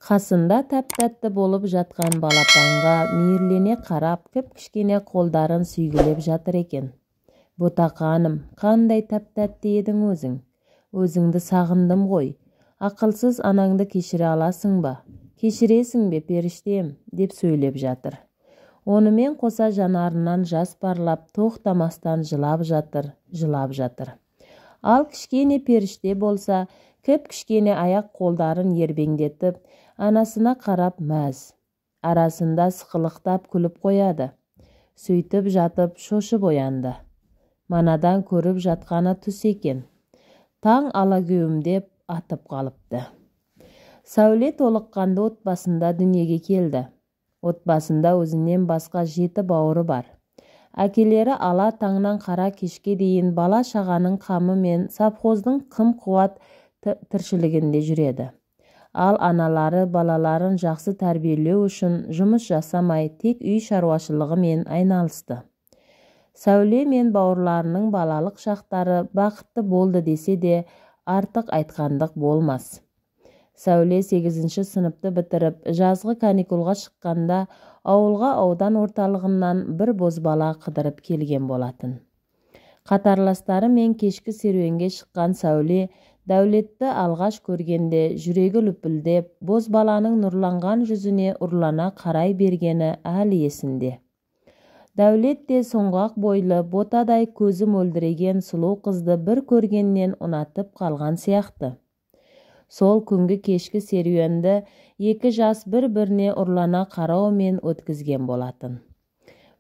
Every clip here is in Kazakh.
Қасында тәп-тәтті болып жатқан балапанға мейірлене қарап, кіп-кішкене қолдарын сүйгілеп жатыр екен. Ботақаным, қандай тәп-тәтті едің өзің? Өзіңді сағындым ғой. Ақылсыз анаңды кешіре аласың ба? Кешіресің бе, періштем, деп сөйлеп жатыр. Онымен қоса жанарынан жас парлап, тоқтамастан жылап жатыр. Ал кішкене періште болса, кіп-кішкене аяқ қолдарын ербеңдетіп, анасына қарап мәз. Арасында сықылықтап күліп қояды. Сөйтіп жатып шошып оянды. Манадан көріп жатқаны түс екен. Таң алагеуімдеп атып қалыпты. Сәуле толыққанды отбасында дүниеге келді. Отбасында өзінен басқа 7 бауыры бар. Әкелері ала таңнан қара кешке дейін бала шағаның қамы мен совхоздың қым-қуат тіршілігінде жүреді. Ал аналары балаларын жақсы тәрбиелеу үшін жұмыс жасамай, тек үй шаруашылығымен айналысты. Сәуле мен бауырларының балалық шақтары бақытты болды десе де, артық айтқандық болмас. Сәуле 8-ші сыныпты бітіріп, жазғы каникулға шыққанда ауылға аудан орталығынан бір бозбала қыдырып келген болатын. Қатарластары мен кешкі серуенге шыққан Сәуле Дәулетті алғаш көргенде жүрегі лүпілдеп, бозбаланың нұрланған жүзіне ұрлана қарай бергені әлі есінде. Дәулет те соңғақ бойлы, ботадай көзі мөлдіреген сұлу қызды бір көргеннен ұнатып қалған сияқты. Сол күнгі кешкі серуенді 2 жас бір-біріне ұрлана қараумен өткізген болатын.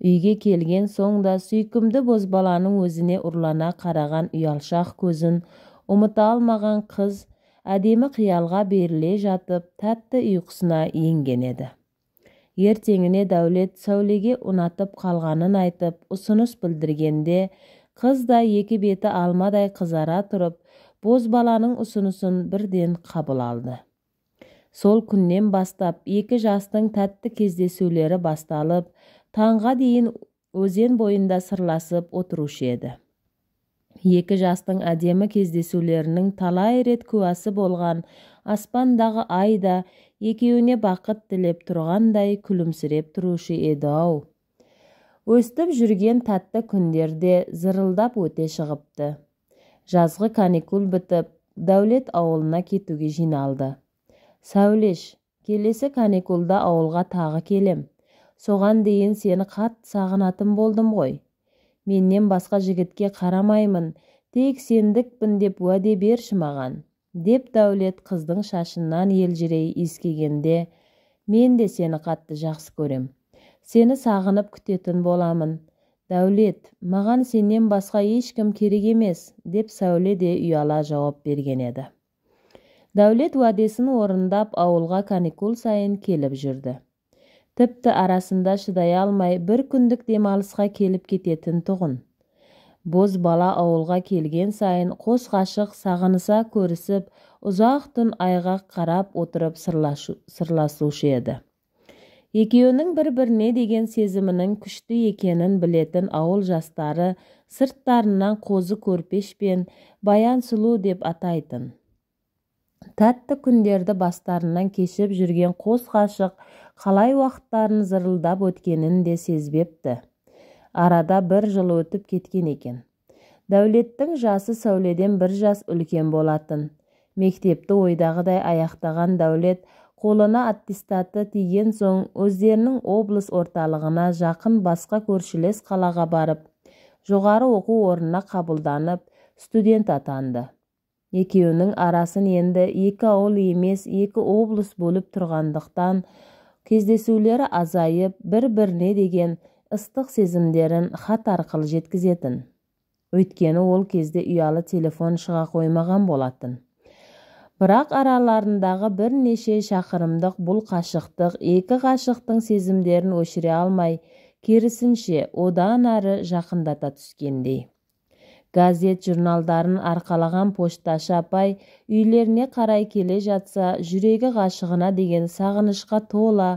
Үйге келген соңда сүйкімді бозбаланың өзіне ұрлана қараған ұялшақ көзін ұмыта алмаған қыз әдемі қиялға беріле жатып, тәтті ұйқысына енген еді. Ертеңіне Дәулет Сәулеге ұнатып қалғанын айтып, ұсыныс білдіргенде, қыз да 2 беті алмадай қызара тұрып, бозбаланың ұсынысын бірден қабыл алды. Сол күннен бастап 2 жастың тәтті кездесулері басталып, таңға дейін өзен бойында сырласып отырушы еді. 2 жастың әдемі кездесулерінің талай рет куәсі болған аспандағы ай да екеуіне бақыт тілеп тұрғандай күлімсіреп тұрушы еді-ау. Өстіп жүрген тәтті күндерде зырылдап өте шығыпты. Жазғы каникул бітіп, Дәулет ауылына кетуге жиналды. Сәулеш, келесі каникулда ауылға тағы келем. Соған дейін сені қатты сағынатын болдым ғой. Меннен басқа жігітке қарамаймын, тек сендікпін деп уәде берші маған, деп Дәулет қыздың шашынан елжірей иіскегенде, мен де сені қатты жақсы көрем. Сені сағынып күтетін боламын. Дәулет, маған сенен басқа ешкім керек емес, деп Сәуле де ұяла жауап берген еді. Дәулет уәдесін орындап ауылға каникул сайын келіп жүрді. Тіпті арасында шыдай алмай бір күндік демалысқа келіп кететін тұғын. Бозбала ауылға келген сайын қос ғашық сағыныса көрісіп, ұзақ түн айға қарап отырып сырласушы еді. Екеуінің бір-біріне деген сезімінің күшті екенін білетін ауыл жастары сырттарынан қозы көрпеш пен баян сұлу деп атайтын. Тәтті күндерді бастарынан кешіп жүрген қос ғашық қалай уақыттарын зырылдап өткенін де сезбепті. Арада 1 жыл өтіп кеткен екен. Дәулеттің жасы Сәуледен 1 жас үлкен болатын. Мектепті ойдағыдай аяқтаған Дәулет қолына аттестаты тиген соң өздерінің облыс орталығына жақын басқа көршілес қалаға барып, жоғары оқу орнына қабылданып, студент атанды. Екеуінің арасын енді 2 ауыл емес 2 облыс болып тұрғандықтан кездесулері азайып, бір-біріне деген ыстық сезімдерін хат арқылы жеткізетін. Өйткені ол кезде ұялы телефон шыға қоймаған болатын. Бірақ араларындағы бірнеше шақырымдық бұл қашықтық 2 ғашықтың сезімдерін өшіре алмай, керісінше одан әрі жақындата түскендей. Газет журналдарын арқалаған пошташы апай үйлеріне қарай келе жатса, жүрегі ғашығына деген сағынышқа тола,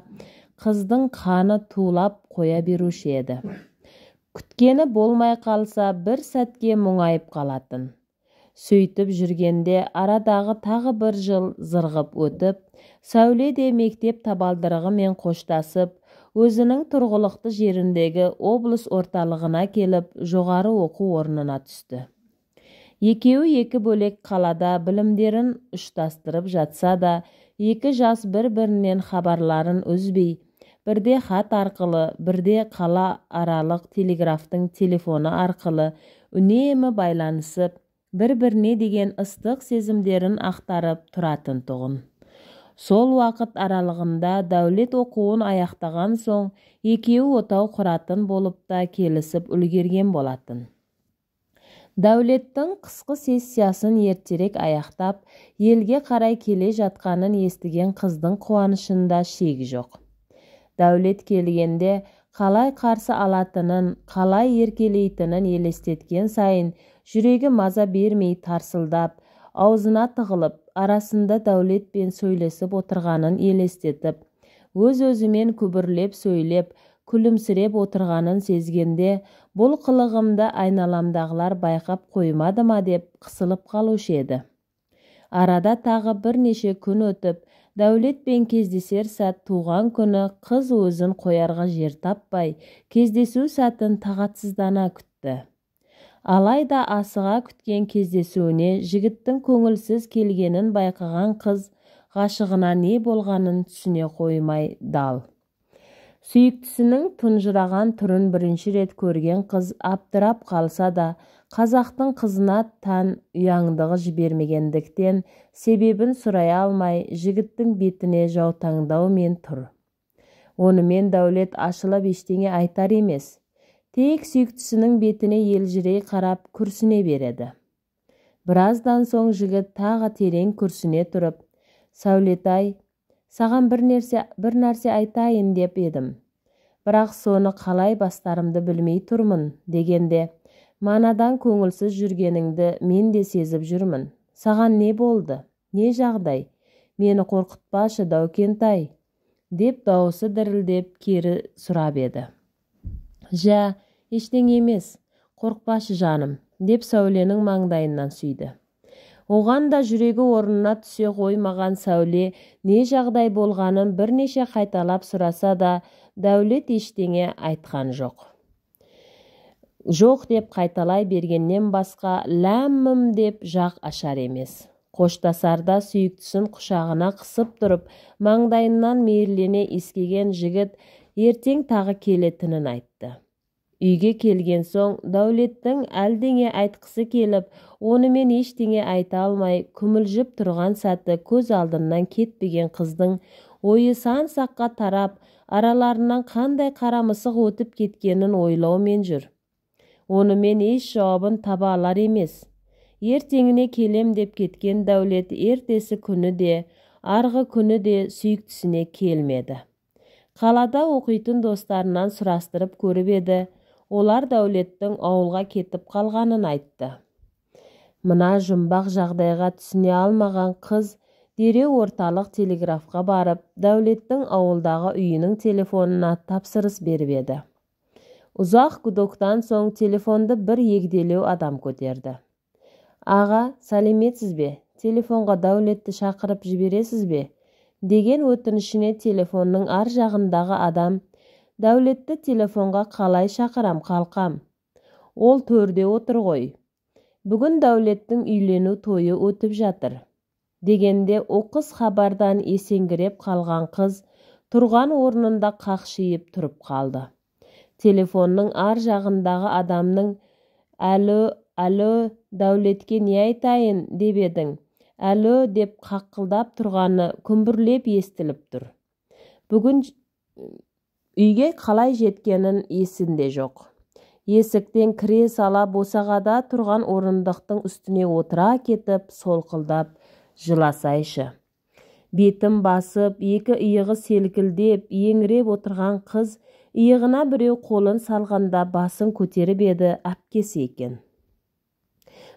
қыздың қаны тулап қоя беруші еді. Күткені болмай қалса, бір сәтке мұңайып қалатын. Сөйтіп жүргенде арадағы тағы бір жыл зырғып өтіп, Сәуле де мектеп табалдырығымен қоштасып, өзінің тұрғылықты жеріндегі облыс орталығына келіп, жоғары оқу орнына түсті. Екеуі екі бөлек қалада білімдерін ұштастырып жатса да, екі жас бір-бірінен хабарларын үзбей, бірде хат арқылы, бірде қала аралық телеграфтың телефоны арқылы үнемі байланысып, бір-біріне деген ыстық сезімдерін ақтарып тұратын тұғын. Сол уақыт аралығында Дәулет оқуын аяқтаған соң, екеуі отау құратын болып та келісіп үлгерген болатын. Дәулеттің қысқы сессиясын ертерек аяқтап, елге қарай келе жатқанын естіген қыздың қуанышында шегі жоқ. Дәулет келгенде қалай қарсы алатынын, қалай еркелейтінін елестеткен сайын, жүрегі маза бермей тарсылдап, аузына тығылып, арасында Дәулетпен сөйлесіп отырғанын елестетіп, өз-өзімен күбірлеп сөйлеп, күлімсіреп отырғанын сезгенде, бұл қылығымды айналамдағылар байқап қоймады ма деп қысылып қалушы еді. Арада тағы бірнеше күн өтіп, Дәулетпен кездесер сәт туған күні қыз өзін қоярға жер таппай, кездесу сәтін тағатсыздана күтті. Алайда асыға күткен кездесуіне жігіттің көңілсіз келгенін байқаған қыз ғашығына не болғанын түсіне қоймай дал. Сүйіктісінің тұнжыраған түрін бірінші рет көрген қыз аптырап қалса да, қазақтың қызына тән ұяңдығы жібермегендіктен себебін сұрай алмай жігіттің бетіне жаутаңдаумен тұр. Онымен Дәулет ашылып ештеңе айтар емес. Тек сүйіктісінің бетіне елжірей қарап күрсіне береді. Біраздан соң жігіт тағы терең күрсіне тұрып, «Сәулетай, саған бір нәрсе айтайын деп едім. Бірақ соны қалай бастарымды білмей тұрмын» дегенде, «Манадан көңілсіз жүргеніңді мен де сезіп жүрмін. Саған не болды? Не жағдай? Мені қорқытпашы, Дәукентай» деп дауысы дірілдеп кері сұрап еді. «Жә, ештеңе емес, қорықпашы жаным» деп Сәуленің маңдайынан сүйді. Оған да жүрегі орнына түсе қоймаған Сәуле не жағдай болғанын бірнеше қайталап сұраса да, Дәулет ештеңе айтқан жоқ. Жоқ деп қайталай бергеннен басқа ләм-мім деп жақ ашар емес. Қоштасарда сүйіктісін құшағына қысып тұрып, маңдайынан мейірлене иіскеген жігіт ертең тағы келетінін айтты. Үйге келген соң Дәулеттің әлдеңе айтқысы келіп, онымен ештеңе айта алмай күмілжіп тұрған сәті көз алдынан кетпеген қыздың ойы сан-саққа тарап, араларынан қандай қарамысық өтіп кеткенін ойлаумен жүр. Онымен еш жауабын таба алар емес. Ертеңіне келем деп кеткен Дәулет ертесі күні де, арғы күні де сүйіктісіне келмеді. Қалада оқитын достарынан сұрастырып көріп еді, олар Дәулеттің ауылға кетіп қалғанын айтты. Мына жұмбақ жағдайға түсіне алмаған қыз дереу орталық телеграфқа барып, Дәулеттің ауылдағы үйінің телефонына тапсырыс беріп еді. Ұзақ күдіктен соң телефонды бір егделеу адам көтерді. «Аға, сәлеметсіз бе? Телефонға Дәулетті шақырып жібересіз бе?» деген өтінішіне телефонның ар жағындағы адам, «Дәулетті телефонға қалай шақырам, қалқам? Ол төрде отыр ғой. Бүгін Дәулеттің үйлену тойы өтіп жатыр» дегенде оқыс хабардан есеңгіреп қалған қыз тұрған орнында қақшиып тұрып қалды. Телефонның ар жағындағы адамның «Әлі, Дәулетке не айтайын деп едің? Әлі» деп қаққылдап тұрғаны күмбірлеп естіліп тұр. Бүгін үйге қалай жеткенін есінде жоқ. Есіктен кіре сала босағада тұрған орындықтың үстіне отыра кетіп, солқылдап жыласайшы. Бетін басып, екі иығы селкілдеп, еңіреп отырған қыз иығына біреу қолын салғанда басын көтеріп еді, әпкесі екен.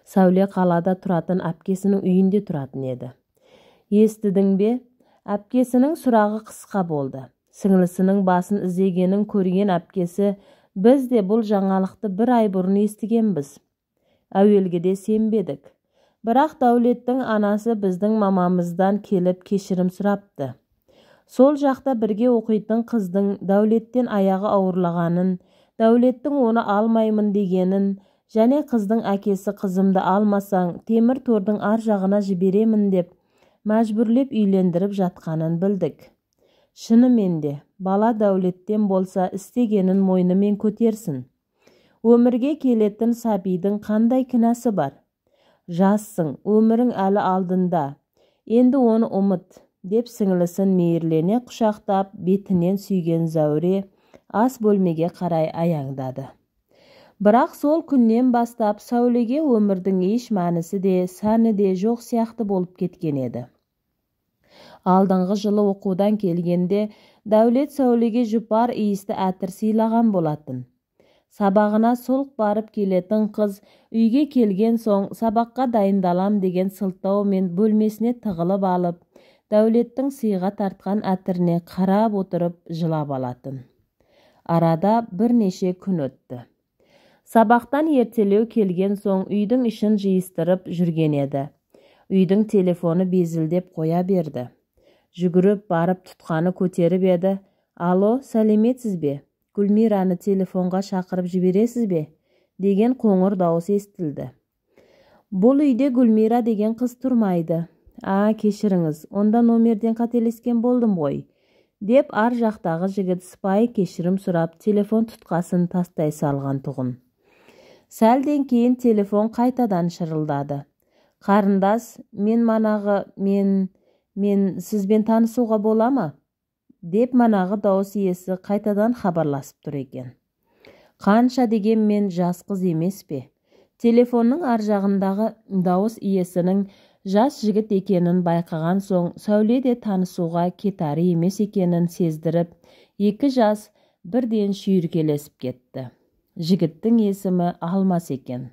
Сәуле қалада тұратын әпкесінің үйінде тұратын еді. «Естідің бе?» Әпкесінің сұрағы қысқа болды. Сіңлісінің басын іздегенін көрген әпкесі, «Біз де бұл жаңалықты бір ай бұрын естігенбіз. Әуелгіде сенбедік. Бірақ Дәулеттің анасы біздің мамамыздан келіп кешірім сұрапты. Сол жақта бірге оқитын қыздың Дәулеттен аяғы ауырлағанын, Дәулеттің оны алмаймын дегенін, және қыздың әкесі қызымды алмасаң, темір тордың ар жағына жіберемін деп, мәжбүрлеп үйлендіріп жатқанын білдік. Шынымен де, бала Дәулеттен болса істегенін мойнымен көтерсін. Өмірге келетін сәбидің қандай кінәсі бар? Жассың, өмірің әлі алдында. Енді оны ұмыт, деп сіңілісін мейірлене құшақтап, бетінен сүйген Зәуре ас бөлмеге қарай аяңдады. Бірақ сол күннен бастап Сәулеге өмірдің еш мәнісі де, сәні де жоқ сияқты болып кеткен еді. Алдыңғы жылы оқудан келгенде Дәулет Сәулеге жұпар иісті әтір сыйлаған болатын. Сабағына солқ барып келетін қыз үйге келген соң сабаққа дайындалам деген сылтаумен бөлмесіне тығылып алып, Дәулеттің сыйға тартқан әтіріне қарап отырып жылап алатын. Арада бірнеше күн өтті. Сабақтан ертелеу келген соң үйдің ішін жиыстырып жүрген еді. Үйдің телефоны безілдеп қоя берді. Жүгіріп барып тұтқаны көтеріп еді. Алло, сәлеметсіз бе? Гүлмираны телефонға шақырып жібересіз бе? Деген қоңыр дауыс естілді. Бұл үйде Гүлмира деген қыз тұрмайды. Кешіріңіз, онда номерден қателескен болдым ғой, деп ар жақтағы жігіт сыпайы кешірім сұрап телефон тұтқасын тастай салған тұғын. Сәлден кейін телефон қайтадан шырылдады. Қарындас, мен сізбен танысуға бола ма? Деп манағы дауыс иесі қайтадан хабарласып тұр екен. Қанша дегенмен жас қыз емес пе? Телефонның ар жағындағы дауыс иесінің жас жігіт екенін байқаған соң, Сәуле де танысуға кетары емес екенін сездіріп, екі жас бірден шүйіркелесіп кетті. Жігіттің есімі Алмас екен.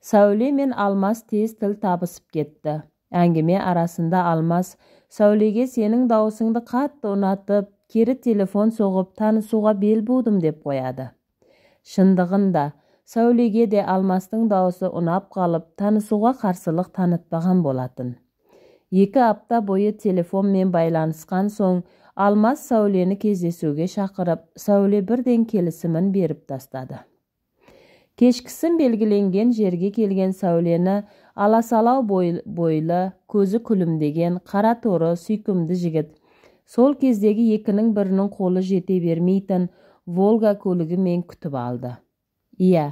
Сәуле мен Алмас тез тіл табысып кетті. Әңгіме арасында Алмас Сәулеге сенің дауысыңды қатты ұнатып, кері телефон соғып танысуға бел будым деп қояды. Шындығында Сәулеге де Алмастың дауысы ұнап қалып, танысуға қарсылық танытпаған болатын. 2 апта бойы телефонмен байланысқан соң, Алмас Сәулені кездесуге шақырып, Сәуле бірден келісімін беріп тастады. Кешкісін белгіленген жерге келген Сәулені аласалау бойлы, көзі күлімдеген, қара торы, сүйкімді жігіт, сол кездегі екінің бірінің қолы жете бермейтін Волга көлігімен күтіп алды. Иә,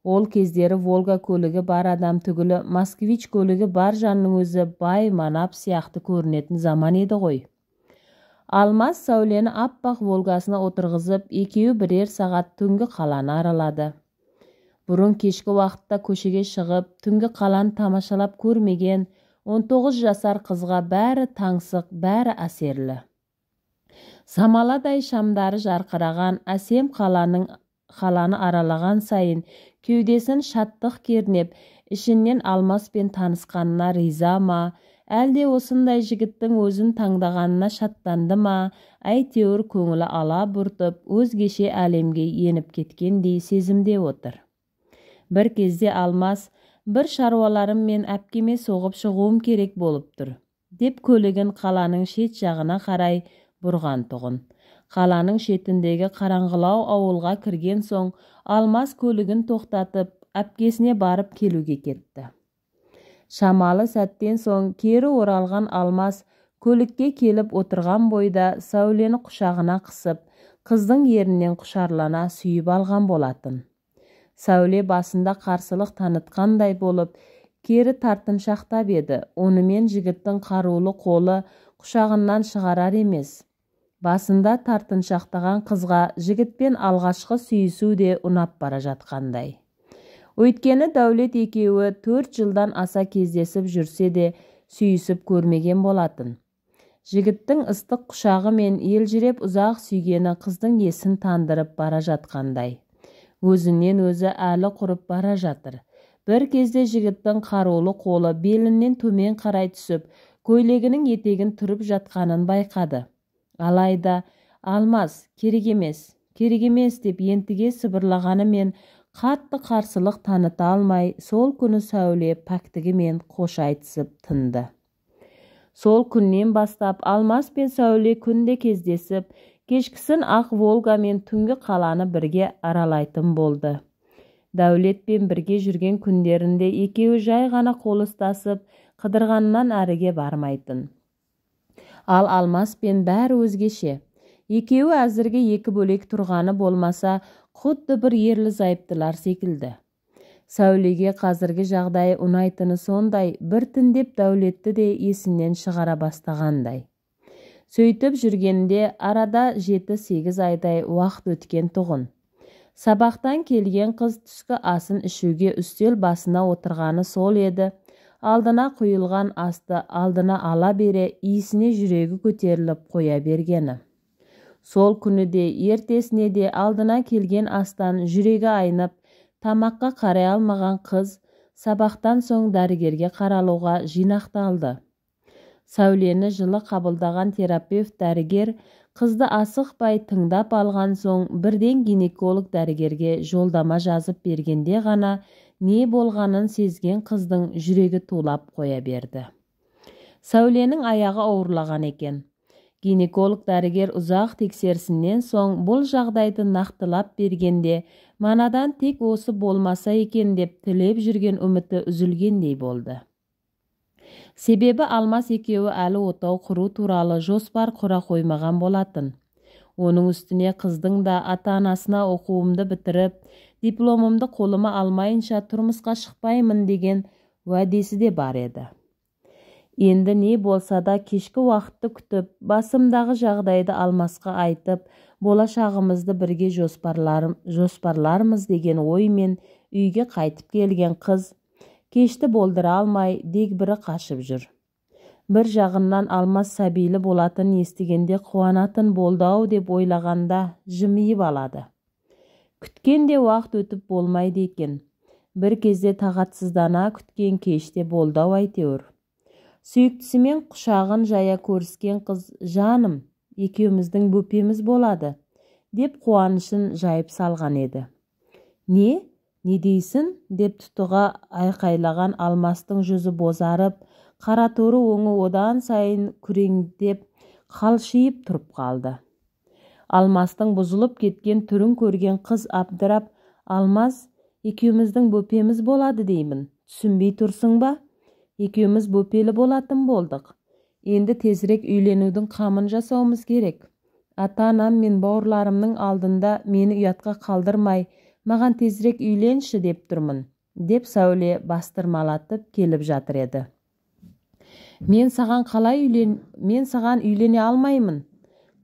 ол кездері Волга көлігі бар адам түгілі Москвич көлігі бар жанның өзі бай манап сияқты көрінетін заман еді ғой. Алмас Сәулені аппақ Волгасына отырғызып, екеуі бірер сағат түнгі қаланы аралады. Бұрын кешкі уақытта көшеге шығып, түнгі қаланы тамашалап көрмеген 19 жасар қызға бәрі таңсық, бәрі әсерлі. Самаладай шамдары жарқыраған әсем қаланы аралаған сайын кеудесін шаттық кернеп, ішінен Алмаспен танысқанына риза ма, әлде осындай жігіттің өзін таңдағанына шаттанды ма, әйтеуір көңілі ала бұртып, өзгеше әлемге еніп кеткендей сезімде отыр. Бір кезде Алмас, бір шаруаларым мен әпкеме соғып шығуым керек болып тұр, деп көлігін қаланың шет жағына қарай бұрған тұғын. Қаланың шетіндегі қараңғылау ауылға кірген соң, Алмас көлігін тоқтатып, әпкесіне барып келуге кетті. Шамалы сәттен соң кері оралған Алмас көлікке келіп отырған бойда Сәулені құшағына қысып, қыздың ерінен құшарлана сүйіп алған болатын. Сәуле басында қарсылық танытқандай болып, кері тартыншақтап еді, онымен жігіттің қарулы қолы құшағынан шығарар емес. Басында тартыншақтаған қызға жігітпен алғашқы сүйісу де ұнап бара жатқандай. Өйткені Дәулет екеуі 4 жылдан аса кездесіп жүрсе де сүйісіп көрмеген болатын. Жігіттің ыстық құшағы мен елжіреп ұзақ сүйгені қыздың есін тандырып бара жатқандай. Өзінен өзі әлі құрып бара жатыр. Бір кезде жігіттің қарулы қолы белінен төмен қарай түсіп, көйлегінің етегін түріп жатқанын байқады. Алайда Алмас керек емес деп ентіге сыбырлағаны мен қатты қарсылық таныта алмай, сол күні Сәуле пәктігімен қош айтысып тынды. Сол күннен бастап Алмас пен Сәуле күнде кездесіп, кешкісін ақ Волга мен түнгі қаланы бірге аралайтын болды. Дәулетпен бірге жүрген күндерінде екеуі жай ғана қол ұстасып, қыдырғаннан әріге бармайтын. Ал Алмас пен бәрі өзгеше. Екеуі әзірге екі бөлек тұрғаны болмаса, құдды бір ерлі-зайыптылар секілді. Сәулеге қазіргі жағдайы ұнайтыны сондай, біртіндеп Дәулетті де есінен шығара бастағандай. Сөйтіп жүргенде арада 7-8 айдай уақыт өткен тұғын. Сабақтан келген қыз түскі асын ішуге үстел басына отырғаны сол еді. Алдына құйылған асты алдына ала бере, иісіне жүрегі көтеріліп қоя бергені. Сол күні де, ертесіне де алдына келген астан жүрегі айнып, тамаққа қарай алмаған қыз сабақтан соң дәрігерге қаралуға жинақталды. Сәулені жылы қабылдаған терапевт дәрігер қызды асықпай тыңдап алған соң бірден гинеколог дәрігерге жолдама жазып бергенде ғана не болғанын сезген қыздың жүрегі тулап қоя берді. Сәуленің аяғы ауырлаған екен. Гинеколог дәрігер ұзақ тексерісінен соң бұл жағдайды нақтылап бергенде манадан тек осы болмаса екен деп тілеп жүрген үміті үзілгендей болды. Себебі Алмас екеуі әлі отау құру туралы жоспар құра қоймаған болатын. Оның үстіне қыздың да ата-анасына оқуымды бітіріп, дипломымды қолыма алмайынша тұрмысқа шықпаймын деген уәдесі де бар еді. Енді не болса да кешкі уақытты күтіп, басымдағы жағдайды Алмасқа айтып, болашағымызды бірге жоспарлармыз деген оймен үйге қайтып келген қыз, кешті болдыра алмай дегбірі қашып жүр. Бір жағынан Алмас сәбилі болатын естігенде қуанатын болды-ау деп ойлағанда жымиып алады. Күткенде уақыт өтіп болмайды екен. Бір кезде тағатсыздана күткен кеште болды-ау әйтеуір. Сүйіктісімен құшағын жая көріскен қыз, жаным, екеуміздің бөпеміз болады, деп қуанышын жайып салған еді. Не дейсің? Деп тұтыға айқайлаған Алмастың жүзі бозарып, қараторы өңі одан сайын күреңдеп, қалшиып тұрып қалды. Алмастың бұзылып кеткен түрін көрген қыз абдырап, Алмас, екеуміздің бөпеміз болады деймін. Түсінбей тұрсың ба? Екеуміз бөпелі болатын болдық. Енді тезірек үйленудің қамын жасауымыз керек. Ата-анам мен бауырларымның алдында мені ұятқа қалдырмай, маған тезірек үйленші деп тұрмын, деп Сәуле бастырмалатып келіп жатыр еді. Мен саған үйлене алмаймын.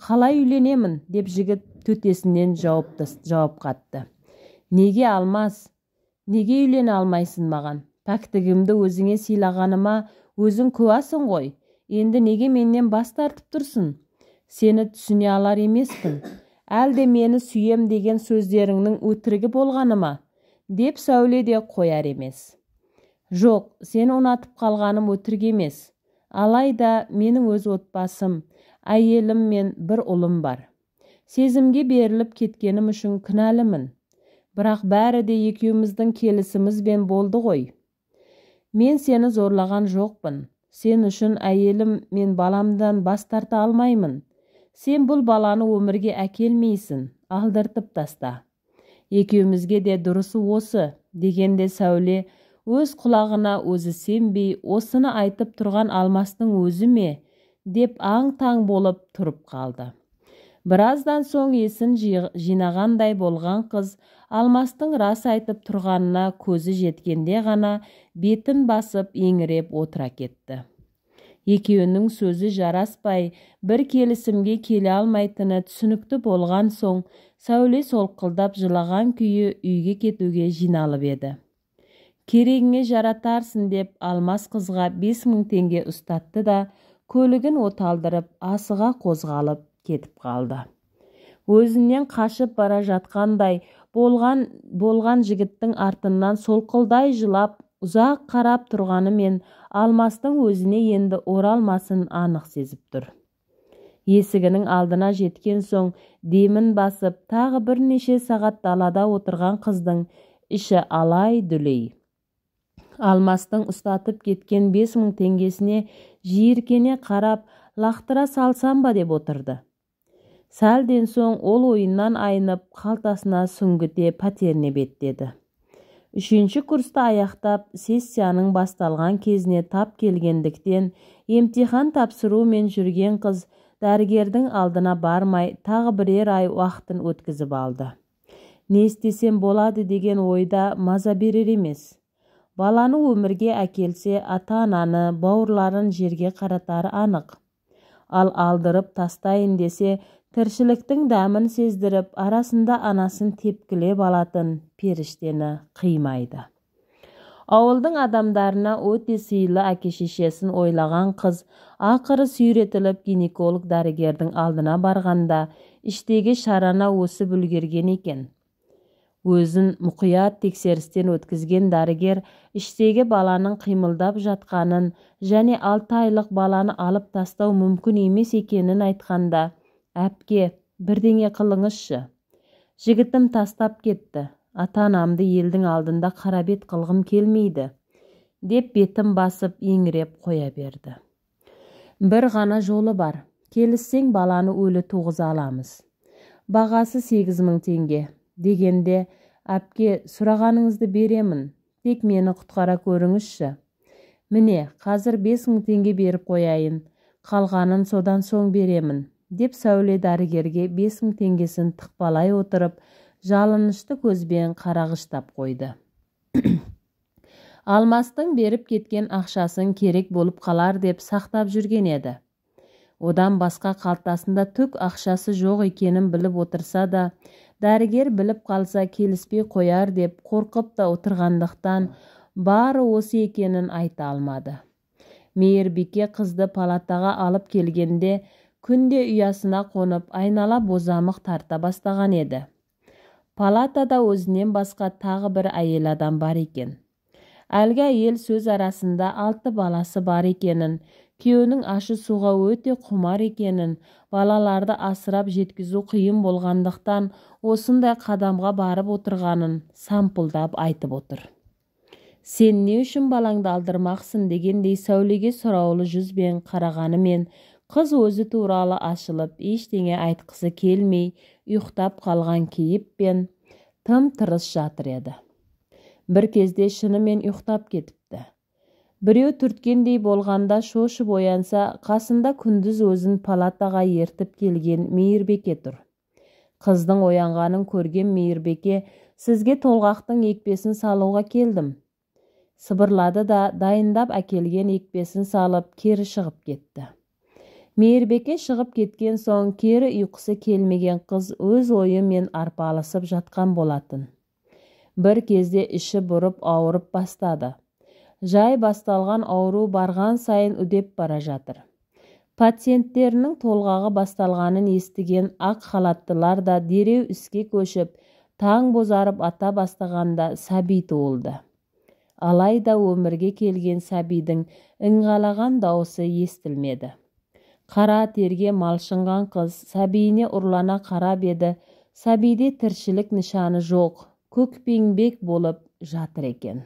Қалай үйленемін, деп жігіт төтесінен жауап қатты. Неге Алмас? Неге үйлене алмайсың маған? Пәктігімді өзіңе сыйлағаныма өзің куәсің ғой. Енді неге менен бас тартып тұрсың? Сені түсіне алар емеспін. Әлде мені сүйем деген сөздеріңнің өтірігі болғаныма? Деп Сәуле де қояр емес. Жоқ, сені ұнатып қалғаным өтірік емес. Алайда менің өз отбасым, әйелім мен бір ұлым бар. Сезімге беріліп кеткенім үшін кінәлімін. Бірақ бәрі де екеуміздің келісімізбен болды ғой. Мен сені зорлаған жоқпын. Сен үшін әйелім мен баламдан бас тарта алмаймын. Сен бұл баланы өмірге әкелмейсің, алдыртып таста. Екеумізге де дұрысы осы, дегенде Сәуле өз құлағына өзі сенбей, осыны айтып тұрған Алмастың өзі ме, деп аң-таң болып тұрып қалды. Біраздан соң есін жинағандай болған қыз, Алмастың рас айтып тұрғанына көзі жеткенде ғана бетін басып еңіреп отыра кетті. Екеуінің сөзі жараспай, бір келісімге келе алмайтыны түсінікті болған соң, Сәуле солқылдап жылаған күйі үйге кетуге жиналып еді. Керегіңе жаратарсың деп Алмас қызға 5000 теңге ұстатты да, көлігін оталдырып, асыға қозғалып кетіп қалды. Өзінен қашып бара жатқандай болған жігіттің артынан солқылдай жылап, ұзақ қарап тұрғаны мен Алмастың өзіне енді оралмасын анық сезіп тұр. Есігінің алдына жеткен соң демін басып, тағы бірнеше сағат далада отырған қыздың іші алай-дүлей. Алмастың ұстатып кеткен 5000 теңгесіне жиіркене қарап, лақтыра салсам ба деп отырды. Сәлден соң ол ойыннан айнып, қалтасына сүңгіте пәтеріне беттеді. 3-ші курсты аяқтап, сессияның басталған кезіне тап келгендіктен, емтихан тапсырумен жүрген қыз дәрігердің алдына бармай, тағы бірер ай уақытын өткізіп алды. Не істесем болады деген ойда маза берер емес. Баланы өмірге әкелсе, ата-ананы, бауырларын жерге қаратары анық. Ал алдырып тастайын десе, тіршіліктің дәмін сездіріп, арасында анасын тепкілеп алатын періштені қимайды. Ауылдың адамдарына өте сыйлы әке-шешесін ойлаған қыз, ақыры сүйретіліп гинеколог дәрігердің алдына барғанда, іштегі шарана өсіп үлгерген екен. Өзін мұқият тексерістен өткізген дәрігер, іштегі баланың қимылдап жатқанын және 6 айлық баланы алып тастау мүмкін емес екенін айтқанда, «Әпке, бірдеңе қылыңызшы. Жігітім тастап кетті. Ата-анамды елдің алдында қарабет қылғым келмейді», деп бетім басып еңіреп қоя берді. «Бір ғана жолы бар. Келіссең баланы өлі туғыза аламыз. Бағасы 8000 теңге. Дегенде, «Әпке, сұрағаныңызды беремін. Тек мені құтқара көріңізші. Міне, қазір 5000 теңге беріп қояйын. Қалғанын содан соң беремін», деп Сәуле дәрігерге 5000 теңгесін тықпалай отырып, жалынышты көзбен қарағыштап қойды. Алмастың беріп кеткен ақшасын керек болып қалар деп сақтап жүрген еді. Одан басқа қалтасында түк ақшасы жоқ екенін біліп отырса да, дәрігер біліп қалса келіспей қояр деп қорқып та отырғандықтан, бары осы екенін айта алмады. Мейірбике қызды палатаға алып келгенде, күнде ұясына қонып, айнала бозамық тарта бастаған еді. Палатада өзінен басқа тағы бір әйел адам бар екен. Әлгі әйел сөз арасында 6 баласы бар екенін, күйеуінің ашы суға өте құмар екенін, балаларды асырап жеткізу қиын болғандықтан, осындай қадамға барып отырғанын сампылдап айтып отыр. «Сен не үшін балаңды алдырмақсың?» дегендей Сәулеге сұраулы жүзбен қарағанымен, қыз өзі туралы ашылып, ештеңе айтқысы келмей, ұйықтап қалған кейіппен тым-тырыс жатыр еді. Бір кезде шынымен ұйықтап кетіпті. Біреу түрткендей болғанда шошып оянса, қасында күндіз өзін палатаға ертіп келген Мейірбеке тұр. Қыздың оянғанын көрген Мейірбеке, «Сізге толғақтың екпесін салуға келдім», сыбырлады да дайындап әкелген екпесін салып, кері шығып кетті. Мейірбеке шығып кеткен соң, кері ұйқысы келмеген қыз өз ойымен арпалысып жатқан болатын. Бір кезде іші бұрып ауырып бастады. Жай басталған ауру барған сайын үдеп бара жатыр. Пациенттерінің толғағы басталғанын естіген ақ халаттылар да дереу іске көшіп, таң бозарып ата бастағанда сәби туылды. Алайда өмірге келген сәбидің ыңғалаған дауысы естілмеді. Қара терге малшынған қыз сәбиіне ұрлана қарап еді, сәбиде тіршілік нышаны жоқ, көкпеңбек болып жатыр екен.